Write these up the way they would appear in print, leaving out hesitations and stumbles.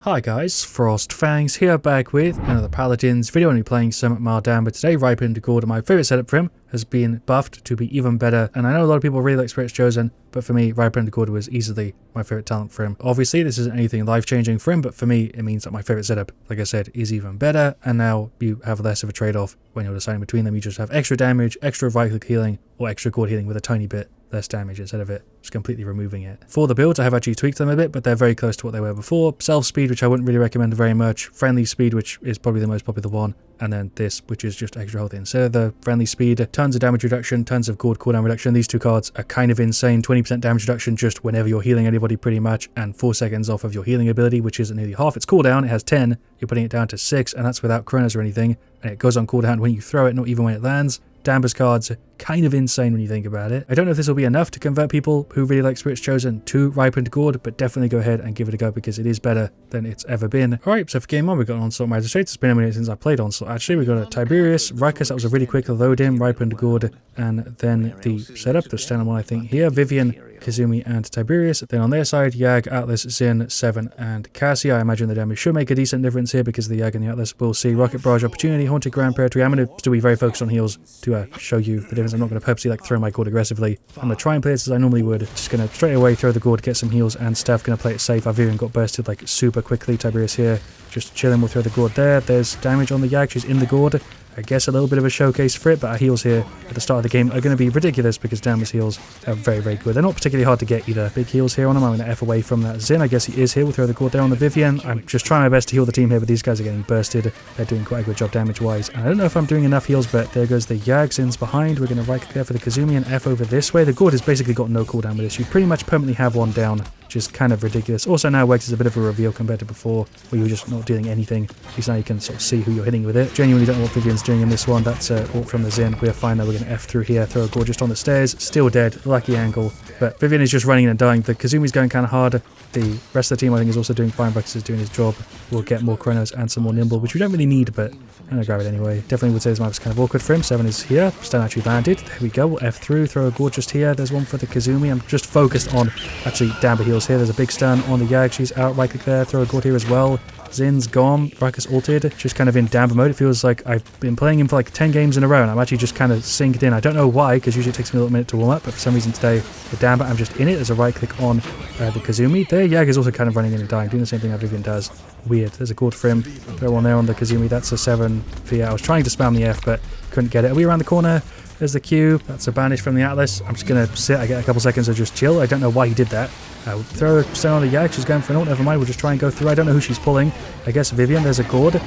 Hi guys, FrostFangs here, back with another Paladins video. Only playing some mild damba today. Ripened Gourd, my favourite setup for him, has been buffed to be even better. And I know a lot of people really like Spirit's Chosen, but for me, Ripened Gourd was easily my favourite talent for him. Obviously, this isn't anything life-changing for him, but for me, it means that my favourite setup, like I said, is even better. And now you have less of a trade-off when you're deciding between them. You just have extra damage, extra right-click healing, or extra Gourd healing with a tiny bit less damage instead of it just completely removing it. For the builds, I have actually tweaked them a bit, but they're very close to what they were before. Self speed, which I wouldn't really recommend very much. Friendly speed, which is probably the most popular one. And then this, which is just extra health. Instead of the friendly speed, tons of damage reduction, tons of Gourd cooldown reduction. These two cards are kind of insane. 20% damage reduction just whenever you're healing anybody pretty much, and 4 seconds off of your healing ability, which is nearly half its cooldown. It has 10, you're putting it down to 6, and that's without chronos or anything. And it goes on cooldown when you throw it, not even when it lands. Damba's cards are kind of insane when you think about it. I don't know if this will be enough to convert people who really like Spirit's Chosen to Ripened Gourd, but definitely go ahead and give it a go because it is better than it's ever been. Alright, so for game 1 we got Onslaught Magistrates. It's been a minute since I played Onslaught actually. We got a Tiberius, Ruckus, that was a really quick load in, Ripened Gourd, and then the setup, the standard one I think here, Vivian, Kazumi and Tiberius. Then on their side, Yag, Atlas, Zin, Seven and Cassie. I imagine the damage should make a decent difference here because the Yag and the Atlas will see Rocket Barrage, Opportunity, Haunted Grand Territory. I'm going to still be very focused on heals to show you the difference. I'm not going to purposely like throw my Gourd aggressively. I'm going to try and play this as I normally would. Just going to straight away throw the Gourd, get some heals and stuff. Going to play it safe. I've even got bursted like super quickly. Tiberius here, just chilling. We'll throw the Gourd there. There's damage on the Yag. She's in the Gourd. I guess a little bit of a showcase for it, but our heals here at the start of the game are going to be ridiculous because Damba's heals are very, very good. They're not particularly hard to get either. Big heals here on him. I'm going to F away from that Zin. I guess he is here. We'll throw the Gourd there on the Vivian. I'm just trying my best to heal the team here, but these guys are getting bursted. They're doing quite a good job damage-wise. And I don't know if I'm doing enough heals, but there goes the Yag. Zin's behind. We're going to right-click there for the Kazumi and F over this way. The Gourd has basically got no cooldown with this. You pretty much permanently have one down, which is kind of ridiculous. Also now works as a bit of a reveal compared to before, where you were just not doing anything. At least now you can sort of see who you're hitting with it. Genuinely don't know what Vivian's doing in this one. That's ult from the Zin. We're fine though. We're going to F through here, throw a Gourd just on the stairs. Still dead. Lucky angle. But Vivian is just running and dying. The Kazumi's going kind of hard. The rest of the team I think is also doing fine. Ruckus is doing his job. We'll get more chronos and some more nimble, which we don't really need, but I'm going to grab it anyway. Definitely would say this map is kind of awkward for him. Seven is here. Stun actually landed. There we go. We'll F through. Throw a Gourd just here. There's one for the Kazumi. I'm just focused on actually Damba heals here. There's a big stun on the Yag. She's out. Right click there. Throw a Gourd here as well. Zin's gone. Ruckus ulted. Just kind of in Damba mode. It feels like I've been playing him for like 10 games in a row and I'm actually just kind of synced in. I don't know why, because usually it takes me a little minute to warm up, but for some reason today with Damba I'm just in it. There's a right click on the Kazumi. There Yag is also kind of running in and dying, doing the same thing that Vivian does. Weird. There's a Gourd for him. Throw one there on the Kazumi. That's a 7 for yeah. I was trying to spam the F, but couldn't get it. Are we around the corner? There's the Q. That's a banish from the Atlas. I'm just going to sit. I get a couple seconds to just chill. I don't know why he did that. Throw a stone on the Yag. She's going for an ult. Never mind. We'll just try and go through. I don't know who she's pulling. I guess Vivian. There's a Gourd.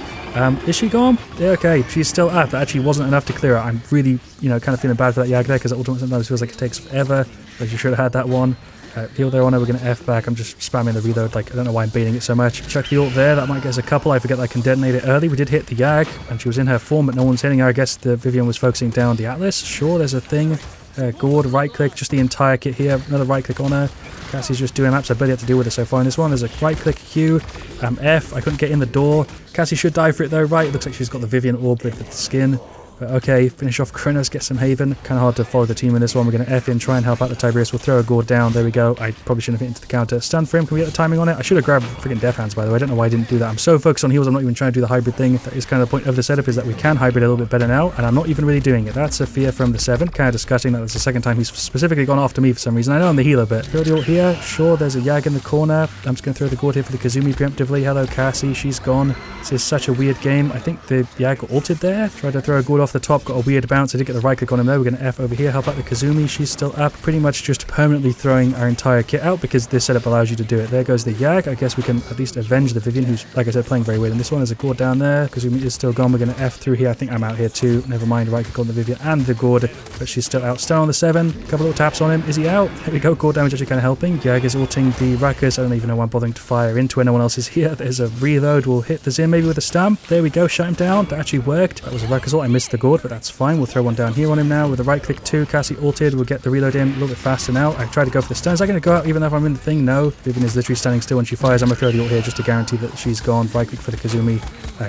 Is she gone? Yeah, okay. She's still up. That actually wasn't enough to clear her. I'm really, kind of feeling bad for that Yag there because ultimately sometimes feels like it takes forever. Like you should have had that one. Heal there on her. We're going to F back. I'm just spamming the reload. Like, I don't know why I'm baiting it so much. Chuck the ult there. That might get us a couple. I forget that I can detonate it early. We did hit the Yag, and she was in her form, but no one's hitting her. I guess the Vivian was focusing down the Atlas. Sure, there's a thing. Gourd, right click, just the entire kit here. Another right click on her. Cassie's just doing maps. I barely had to deal with it so far in this one. There's a right click Q. F. I couldn't get in the door. Cassie should die for it though, right? It looks like she's got the Vivian orb with the skin. But okay, finish off Kronos, get some Haven. Kind of hard to follow the team in this one. We're going to F in, try and help out the Tiberius. We'll throw a Gourd down. There we go. I probably shouldn't have hit into the counter. Stun for him. Can we get the timing on it? I should have grabbed freaking Death Hands, by the way. I don't know why I didn't do that. I'm so focused on heals, I'm not even trying to do the hybrid thing. That is kind of the point of the setup, is that we can hybrid a little bit better now, and I'm not even really doing it. That's a fear from the 7. Kind of disgusting. That was the second time he's specifically gone after me for some reason. I know I'm the healer, but throw the ult here. Sure, there's a Yag in the corner. I'm just going to throw the Gourd here for the Kazumi preemptively. Hello, Cassie. She's gone. This is such a weird game. I think the Yag got ulted there. Tried to throw a Gourd off the top. Got a weird bounce. I did get the right click on him there. We're going to F over here, help out the Kazumi. She's still up. Pretty much just permanently throwing our entire kit out because this setup allows you to do it. There goes the Yag. I guess we can at least avenge the Vivian, who's, like I said, playing very weird. And this one is a Gourd down there. Kazumi is still gone. We're going to F through here. I think I'm out here too. Never mind. Right click on the Vivian and the Gourd, but she's still out. Stun on the 7. Couple little taps on him. Is he out? There we go. Gourd damage actually kind of helping. Yag is ulting the Ruckus. I don't even know why I'm bothering to fire into it. No one else is here. There's a reload. We'll hit the Zin maybe with a stamp. There we go. Shut him down. That actually worked. That was a Ruckus ult. I missed the Gourd, but that's fine. We'll throw one down here on him now with a right click 2. Cassie ulted. We'll get the reload in a little bit faster now. I tried to go for the stun. Is that going to go out even though if I'm in the thing? No. Vivian is literally standing still when she fires. I'm going to throw the ult here just to guarantee that she's gone. Right click for the Kazumi.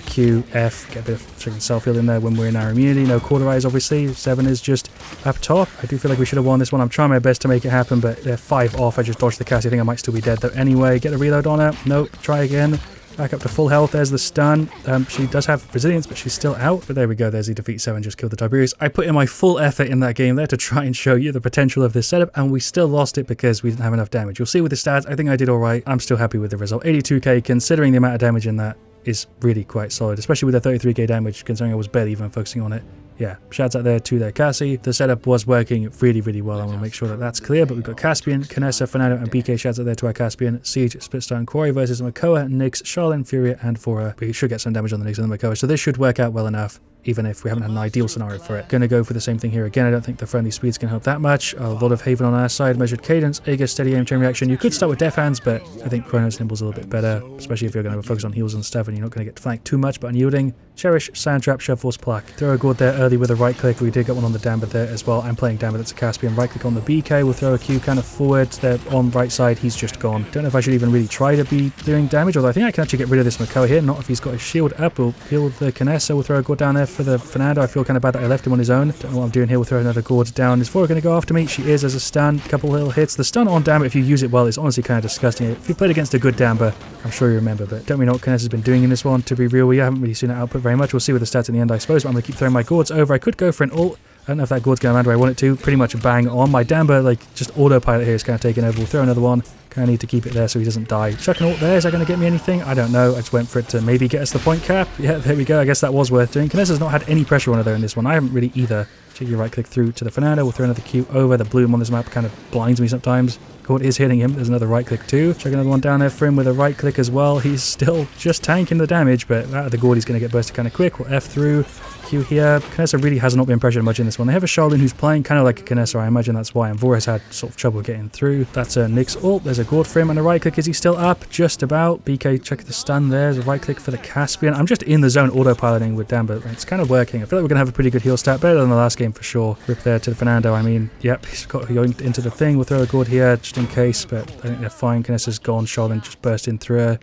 Q, F. Get a bit of freaking self-heal in there when we're in our immunity. No cauterize, obviously. 7 is just up top. I do feel like we should have won this one. I'm trying my best to make it happen, but they're 5 off. I just dodged the Cassie. I think I might still be dead though anyway. Get a reload on her. Nope. Try again. Back up to full health. There's the stun. She does have resilience, but she's still out. But there we go. There's the defeat 7, just killed the Tiberius. I put in my full effort in that game there to try and show you the potential of this setup, and we still lost it because we didn't have enough damage. You'll see with the stats, I think I did all right. I'm still happy with the result. 82k, considering the amount of damage in that, is really quite solid, especially with the 33k damage, considering I was barely even focusing on it. Yeah, shouts out there to their Cassie. The setup was working really, really well. I want to make sure that that's clear. But we've got Caspian, Canessa, Fernando, and BK. Shouts out there to our Caspian. Siege, Splitstar, and Quarry versus Makoa, Nyx, Charlene, Furia, and Vora. We should get some damage on the Nyx and the Makoa, so this should work out well enough, even if we haven't had an ideal scenario for it. Gonna go for the same thing here again. I don't think the friendly speeds can help that much. A lot of Haven on our side. Measured cadence, Aegis, steady aim, chain reaction. You could start with Death Hands, but I think Chronos Nimble's a little bit better, especially if you're going to focus on heals and stuff and you're not going to get flanked too much, but unyielding. Cherish, Sand Trap, Shove Force, Pluck. Throw a Gourd there early with a right click. We did get one on the Damba there as well. I'm playing Damba, that's a Caspian. Right click on the BK. We'll throw a Q kind of forward. They're on right side. He's just gone. Don't know if I should even really try to be doing damage, although I think I can actually get rid of this Makoa here. Not if he's got his shield up. We'll heal the Canessa. We'll throw a Gourd down there for the Fernando. I feel kind of bad that I left him on his own. Don't know what I'm doing here. We'll throw another Gourd down. Is Vora going to go after me? She is as a stun. Couple little hits. The stun on Damba, if you use it well, is honestly kind of disgusting. If you played against a good Damba, I'm sure you remember, but don't we know what Canessa's been doing in this one? To be real, we haven't really seen it output very much. We'll see with the stats in the end, I suppose, but I'm going to keep throwing my Gourds over. I could go for an ult. I don't know if that Gourd's going to land where I want it to. Pretty much bang on. My Damba, like, just autopilot here is kind of taking over. We'll throw another one. Kind of need to keep it there so he doesn't die. Chuck an ult there. Is that going to get me anything? I don't know. I just went for it to maybe get us the point cap. Yeah, there we go. I guess that was worth doing. Canessa's not had any pressure on her, though, in this one. I haven't really either. Check your right click through to the Fernando. We'll throw another Q over. The bloom on this map kind of blinds me sometimes. Gourd is hitting him. There's another right click too. Check another one down there for him with a right click as well. He's still just tanking the damage, but out of the Gourd he's going to get bursted kind of quick. We'll F through. Q here. Canessa really has not been pressured much in this one. They have a Charlene who's playing kind of like a Canessa. I imagine that's why. And Vora has had sort of trouble getting through. That's a Nyx ult. There's a Gourd for him and a right click. Is he still up? Just about. BK, check the stun there. There's a right click for the Caspian. I'm just in the zone autopiloting with Damba. It's kind of working. I feel like we're going to have a pretty good heal stat. Better than the last game for sure. Rip there to the Fernando. I mean, yep, he's got going into the thing. We'll throw a Gourd here just in case, but I think they're fine. Canessa's gone. Charlene just burst in through her.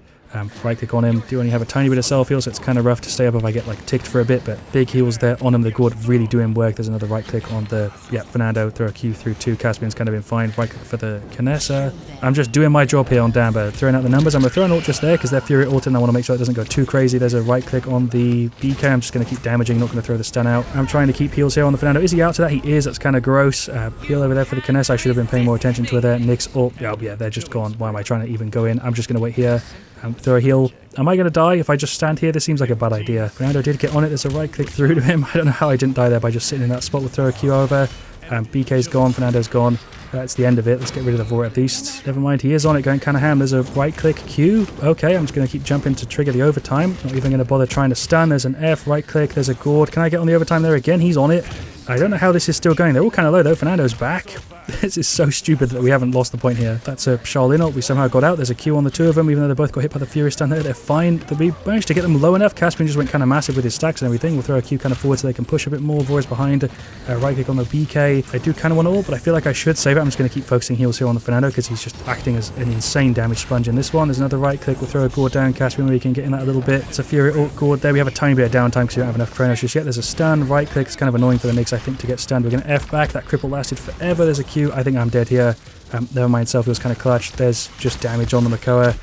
Right click on him. Do only have a tiny bit of self heal, so it's kind of rough to stay up if I get like ticked for a bit, but big heals there on him. The Gourd really doing work. There's another right click on the Fernando. Throw a Q through 2. Caspian's kind of been fine. Right click for the Canessa. I'm just doing my job here on Damba, throwing out the numbers. I'm going to throw an ult just there because they're Fury ulted and I want to make sure it doesn't go too crazy. There's a right click on the BK. I'm just going to keep damaging, not going to throw the stun out. I'm trying to keep heals here on the Fernando. Is he out to that? He is. That's kind of gross. Heal over there for the Canessa. I should have been paying more attention to her there. Nyx ult. Oh yeah, they're just gone. Why am I trying to even go in? I'm just going to wait here. Throw a heal. Am I going to die if I just stand here? This seems like a bad idea. Fernando did get on it. There's a right click through to him. I don't know how I didn't die there by just sitting in that spot. We'll throw a Q over. BK's gone. Fernando's gone. That's the end of it. Let's get rid of the Vora at least. Never mind, he is on it going kind of ham. There's a right click Q. Okay, I'm just going to keep jumping to trigger the overtime. Not even going to bother trying to stun. There's an F, right click. There's a Gourd. Can I get on the overtime there again? He's on it. I don't know how this is still going. They're all kind of low though. Fernando's back. This is so stupid that we haven't lost the point here. That's a Charlene ult. We somehow got out. There's a Q on the two of them, even though they both got hit by the Fury stun there. They're fine. We managed to get them low enough. Caspian just went kind of massive with his stacks and everything. We'll throw a Q kind of forward so they can push a bit more. Vora's behind. Right click on the BK. I do kind of want to ult, but I feel like I should save it. I'm just going to keep focusing heals here on the Fernando because he's just acting as an insane damage sponge in this one. There's another right click. We'll throw a Gourd down. Caspian, we can get in that a little bit. It's a Fury ult Gourd there. We have a tiny bit of downtime because we don't have enough Chronos just yet. There's a stun. Right click. It's kind of annoying for the Nyx, I think, to get stunned. We're going to F back. That cripple lasted forever. There's a Q. I think I'm dead here. Never mind, self was kind of clutch. There's just damage on the Makoa.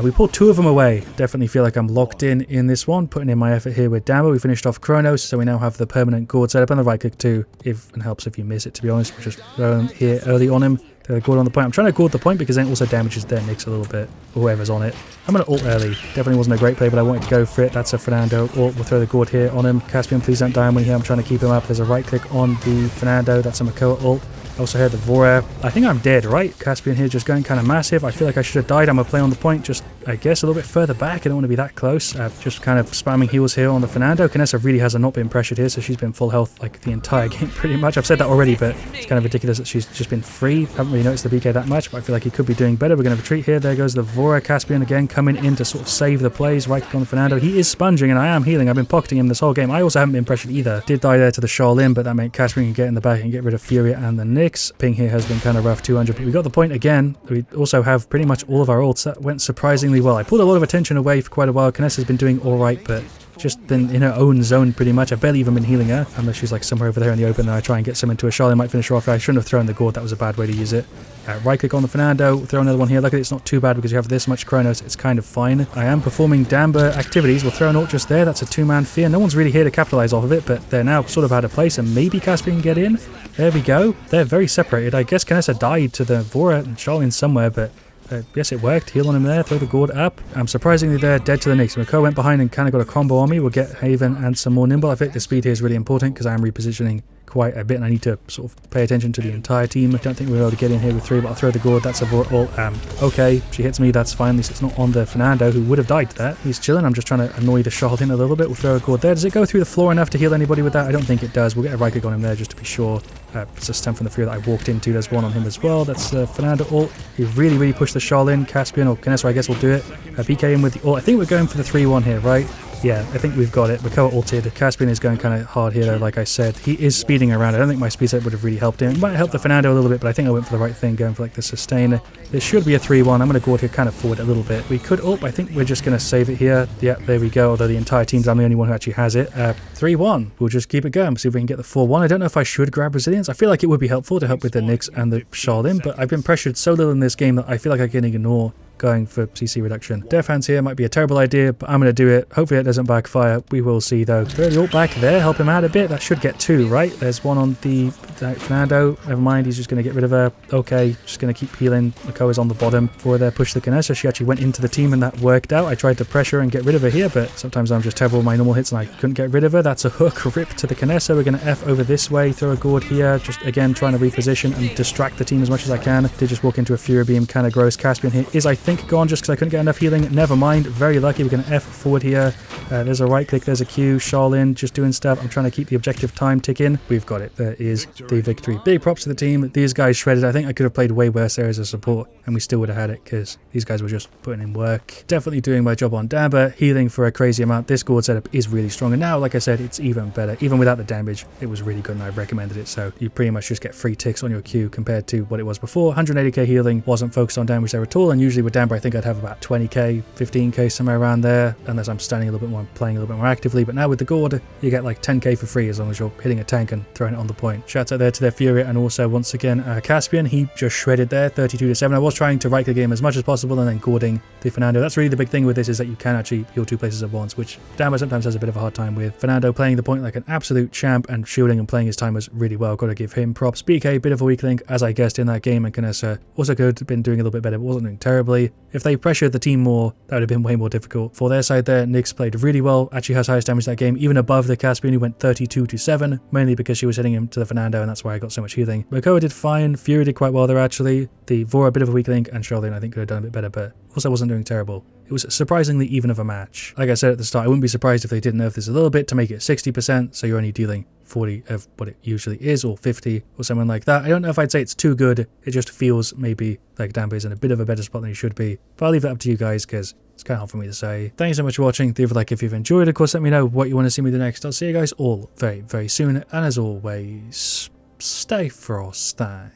We pulled 2 of them away. Definitely feel like I'm locked in this one. Putting in my effort here with Damba. We finished off Chronos, so we now have the permanent Gourd setup and the right click too. If and helps if you miss it, to be honest. We'll just throw him here early on him. The Gourd on the point. I'm trying to Gourd the point because then it also damages their Nyx a little bit. Or whoever's on it. I'm going to ult early. Definitely wasn't a great play, but I wanted to go for it. That's a Fernando ult. We'll throw the Gourd here on him. Caspian, please don't die on me here. I'm trying to keep him up. There's a right click on the Fernando. That's a Makoa ult. I also heard the Vora. I think I'm dead, right? Caspian here just going kind of massive. I feel like I should have died. I'm going to play on the point, just, I guess, a little bit further back. I don't want to be that close. Just kind of spamming heals here on the Fernando. Canessa really has not been pressured here, so she's been full health like the entire game pretty much. I've said that already, but it's kind of ridiculous that she's just been free. Haven't really noticed the BK that much, but I feel like he could be doing better. We're going to retreat here. There goes the Vora. Caspian again coming in to sort of save the plays. Right click on the Fernando. He is sponging, and I am healing. I've been pocketing him this whole game. I also haven't been pressured either. Did die there to the Charlene, but that meant Caspian can get in the back and get rid of Fury and the Nyx. Ping here has been kind of rough, 200, but we got the point again. We also have pretty much all of our ults. That went surprisingly well. I pulled a lot of attention away for quite a while. Canessa's been doing alright, but just been in her own zone pretty much. I've barely even been healing her, unless she's like somewhere over there in the open and I try and get some into a Charlie. Might finish her off. I shouldn't have thrown the Gourd, that was a bad way to use it. Right click on the Fernando, throw another one here. Luckily it's not too bad because you have this much Chronos, it's kind of fine. I am performing damba activities. We'll throw an ult just there. That's a 2-man fear. No one's really here to capitalize off of it, but they're now sort of out of place and maybe Caspian can get in. There we go. They're very separated. I guess Canessa died to the Vora and Charlene somewhere, but yes, it worked. Heal on him there. Throw the Gourd up. I'm surprisingly there, dead to the Nyx. Mako went behind and kind of got a combo on me. We'll get Haven and some more Nimble. I think the speed here is really important because I am repositioning quite a bit and I need to sort of pay attention to the entire team. I don't think we're able to get in here with 3, but I'll throw the Gourd. That's a Vora ult. Okay, she hits me. That's fine. At least it's not on the Fernando, who would have died to that. He's chilling. I'm just trying to annoy the Charlene a little bit. We'll throw a Gourd there. Does it go through the floor enough to heal anybody with that? I don't think it does. We'll get a right click on him there just to be sure. It's a stem from the fear that I walked into. There's one on him as well. That's Fernando ult. He really pushed the Charlene. Caspian or Canessa, I guess, will do it. BK in with the ult. I think we're going for the 3-1 here, right? Yeah, I think we've got it. Mako ulted. Caspian is going kind of hard here, though, like I said. He is speeding around. I don't think my speed set would have really helped him. It might help the Fernando a little bit, but I think I went for the right thing, going for like the sustainer. This should be a 3-1. I'm going to Gourd here kind of forward a little bit. We could ult. I think we're just going to save it here. Yeah, there we go. Although the entire team's, I'm the only one who actually has it. 3-1. We'll just keep it going. See if we can get the 4-1. I don't know if I should grab Resilience. I feel like it would be helpful to help with the Nyx and the Charlene, but I've been pressured so little in this game that I feel like I can ignore going for CC reduction. Death Hands here might be a terrible idea, but I'm going to do it. Hopefully it doesn't backfire. We will see though. Throw the ult back there, help him out a bit. That should get 2, right? There's one on the Fernando. Never mind, he's just going to get rid of her. Okay, just going to keep healing. Mako is on the bottom for there. Push the Canessa. She actually went into the team and that worked out. I tried to pressure and get rid of her here, but sometimes I'm just terrible with my normal hits and I couldn't get rid of her. That's a hook. Rip to the Canessa. We're going to F over this way. Throw a Gourd here. Just again trying to reposition and distract the team as much as I can. Did just walk into a Fury Beam. Kind of gross. Caspian here is, I think, gone just because I couldn't get enough healing. Never mind. Very lucky. We're going to F forward here. There's a right click. There's a Q. Charlene just doing stuff. I'm trying to keep the objective time ticking. We've got it. There is the victory. Big props to the team. These guys shredded. I think I could have played way worse there as a support and we still would have had it because these guys were just putting in work. Definitely doing my job on damba. Healing for a crazy amount. This Gourd setup is really strong. And now, like I said, it's even better. Even without the damage, it was really good and I recommended it. So you pretty much just get free ticks on your Q compared to what it was before. 180k healing. Wasn't focused on damage there at all. And usually with damba, I think I'd have about 20k, 15k, somewhere around there, unless I'm standing a little bit more and playing a little bit more actively. But now with the Gourd, you get like 10k for free as long as you're hitting a tank and throwing it on the point. Shouts out there to their Fury and also once again Caspian. He just shredded there, 32-7. I was trying to right click him as much as possible and then Gourding the Fernando. That's really the big thing with this, is that you can actually heal 2 places at once, which damba sometimes has a bit of a hard time with. Fernando playing the point like an absolute champ and shielding and playing his timers really well. Got to give him props. BK, bit of a weak link, as I guessed in that game, and Canessa also could have been doing a little bit better, but wasn't doing terribly. If they pressured the team more, that would have been way more difficult. For their side there, Nyx played really well, actually has highest damage that game, even above the Caspian, who went 32-7, mainly because she was hitting him to the Fernando, and that's why I got so much healing. Mako did fine, Fury did quite well there actually. The Vora, a bit of a weak link, and Charlene I think could have done a bit better, but also wasn't doing terrible. It was surprisingly even of a match. Like I said at the start, I wouldn't be surprised if they did nerf this a little bit to make it 60%, so you're only dealing 40 of what it usually is, or 50, or something like that. I don't know if I'd say it's too good, it just feels maybe like damba is in a bit of a better spot than he should be. But I'll leave that up to you guys, because it's kind of hard for me to say. Thanks so much for watching. Leave a like if you've enjoyed. Of course, let me know what you want to see me do next. I'll see you guys all very, very soon. And as always, stay frosty.